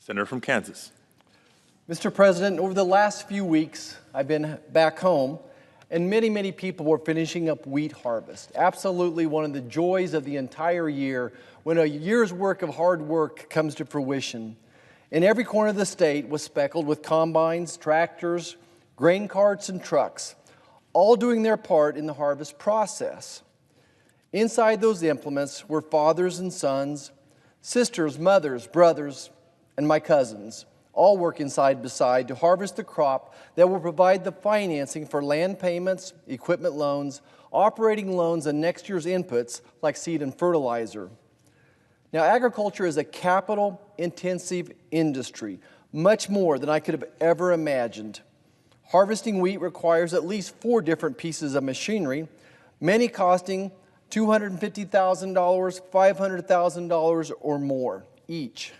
Senator from Kansas. Mr. President, over the last few weeks, I've been back home, and many people were finishing up wheat harvest. Absolutely one of the joys of the entire year when a year's work of hard work comes to fruition. In every corner of the state was speckled with combines, tractors, grain carts, and trucks, all doing their part in the harvest process. Inside those implements were fathers and sons, sisters, mothers, brothers, and my cousins, all working side by side to harvest the crop that will provide the financing for land payments, equipment loans, operating loans, and next year's inputs like seed and fertilizer. Now, agriculture is a capital-intensive industry, much more than I could have ever imagined. Harvesting wheat requires at least 4 different pieces of machinery, many costing $250,000, $500,000 or more each.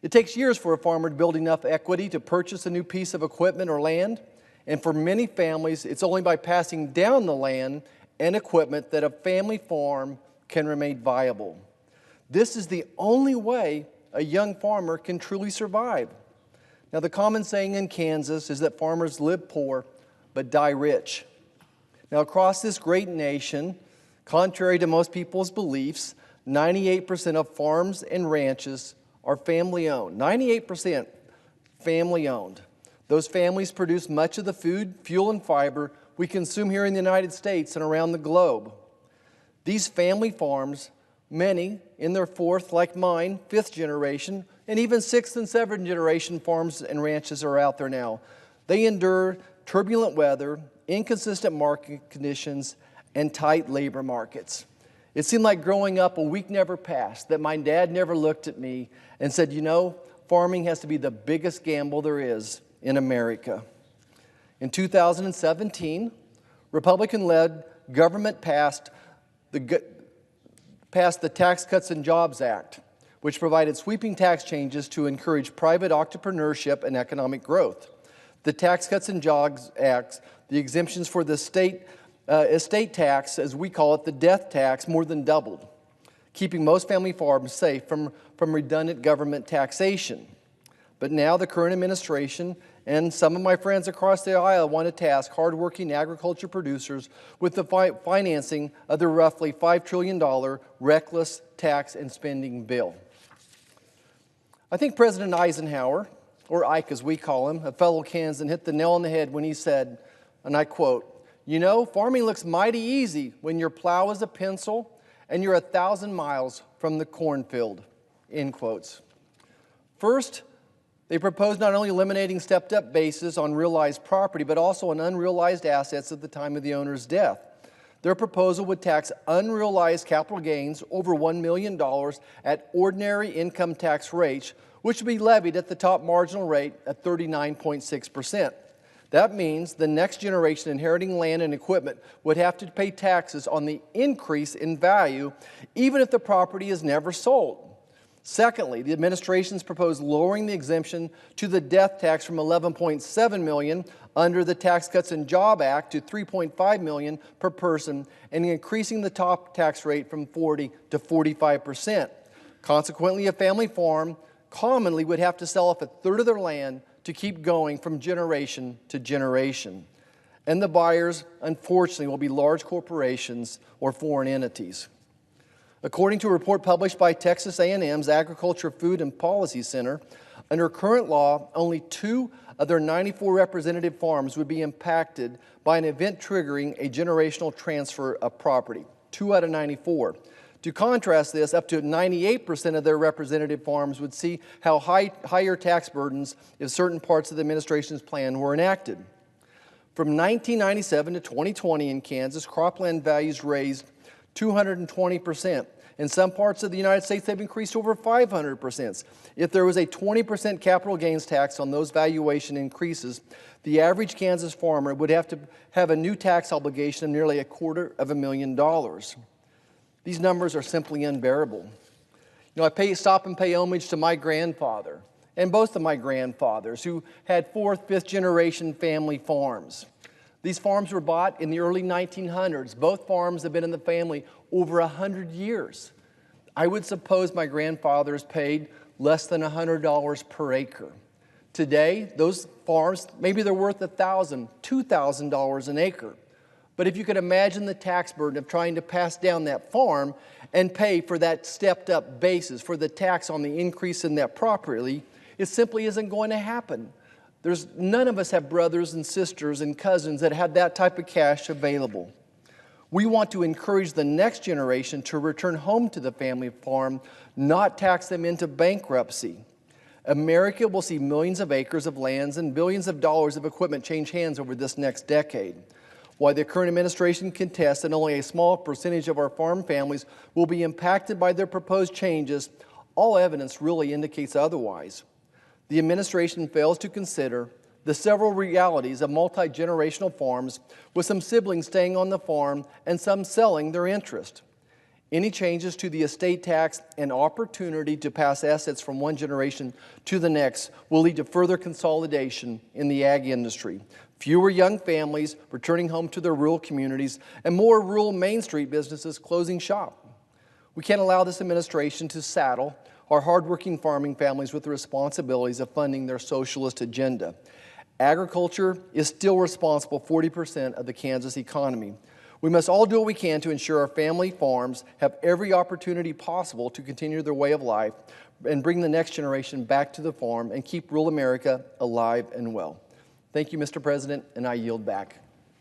It takes years for a farmer to build enough equity to purchase a new piece of equipment or land, and for many families, it's only by passing down the land and equipment that a family farm can remain viable. This is the only way a young farmer can truly survive. Now, the common saying in Kansas is that farmers live poor but die rich. Now, across this great nation, contrary to most people's beliefs, 98% of farms and ranches are family-owned. 98% family-owned. Those families produce much of the food, fuel, and fiber we consume here in the United States and around the globe. These family farms, many in their 4th, like mine, 5th generation, and even 6th and 7th generation farms and ranches are out there now. They endure turbulent weather, inconsistent market conditions, and tight labor markets. It seemed like growing up, a week never passed that my dad never looked at me and said, you know, farming has to be the biggest gamble there is in America. In 2017, Republican-led government passed the Tax Cuts and Jobs Act, which provided sweeping tax changes to encourage private entrepreneurship and economic growth. The Tax Cuts and Jobs Act, the exemptions for the estate tax, as we call it, the death tax, more than doubled, keeping most family farms safe from redundant government taxation. But now the current administration and some of my friends across the aisle want to task hardworking agriculture producers with the financing of their roughly $5 trillion reckless tax and spending bill. I think President Eisenhower, or Ike as we call him, a fellow Kansan, hit the nail on the head when he said, and I quote, "You know, farming looks mighty easy when your plow is a pencil and you're 1,000 miles from the cornfield," end quotes. First, they proposed not only eliminating stepped-up basis on realized property, but also on unrealized assets at the time of the owner's death. Their proposal would tax unrealized capital gains over $1 million at ordinary income tax rates, which would be levied at the top marginal rate at 39.6%. That means the next generation inheriting land and equipment would have to pay taxes on the increase in value, even if the property is never sold. Secondly, the administration's proposed lowering the exemption to the death tax from $11.7 million under the Tax Cuts and Jobs Act to $3.5 million per person and increasing the top tax rate from 40 to 45%. Consequently, a family farm commonly would have to sell off 1/3 of their land to keep going from generation to generation. And the buyers, unfortunately, will be large corporations or foreign entities. According to a report published by Texas A&M's Agriculture, Food, and Policy Center, under current law, only 2 of their 94 representative farms would be impacted by an event triggering a generational transfer of property. 2 out of 94. To contrast this, up to 98% of their representative farms would see how higher tax burdens if certain parts of the administration's plan were enacted. From 1997 to 2020 in Kansas, cropland values raised 220%. In some parts of the United States, they've increased over 500%. If there was a 20% capital gains tax on those valuation increases, the average Kansas farmer would have to have a new tax obligation of nearly $250,000. These numbers are simply unbearable. You know, I stop and pay homage to my grandfather and both of my grandfathers who had 4th, 5th generation family farms. These farms were bought in the early 1900s. Both farms have been in the family over 100 years. I would suppose my grandfathers paid less than $100 per acre. Today, those farms, maybe they're worth $1,000, $2,000 an acre. But if you could imagine the tax burden of trying to pass down that farm and pay for that stepped up basis, for the tax on the increase in that property, it simply isn't going to happen. None of us have brothers and sisters and cousins that have that type of cash available. We want to encourage the next generation to return home to the family farm, not tax them into bankruptcy. America will see millions of acres of lands and billions of dollars of equipment change hands over this next decade. While the current administration contests that only a small percentage of our farm families will be impacted by their proposed changes, all evidence really indicates otherwise. The administration fails to consider the several realities of multi-generational farms, with some siblings staying on the farm and some selling their interest. Any changes to the estate tax and opportunity to pass assets from one generation to the next will lead to further consolidation in the ag industry. Fewer young families returning home to their rural communities, and more rural Main Street businesses closing shop. We can't allow this administration to saddle our hardworking farming families with the responsibilities of funding their socialist agenda. Agriculture is still responsible for 40% of the Kansas economy. We must all do what we can to ensure our family farms have every opportunity possible to continue their way of life and bring the next generation back to the farm and keep rural America alive and well. Thank you, Mr. President, and I yield back.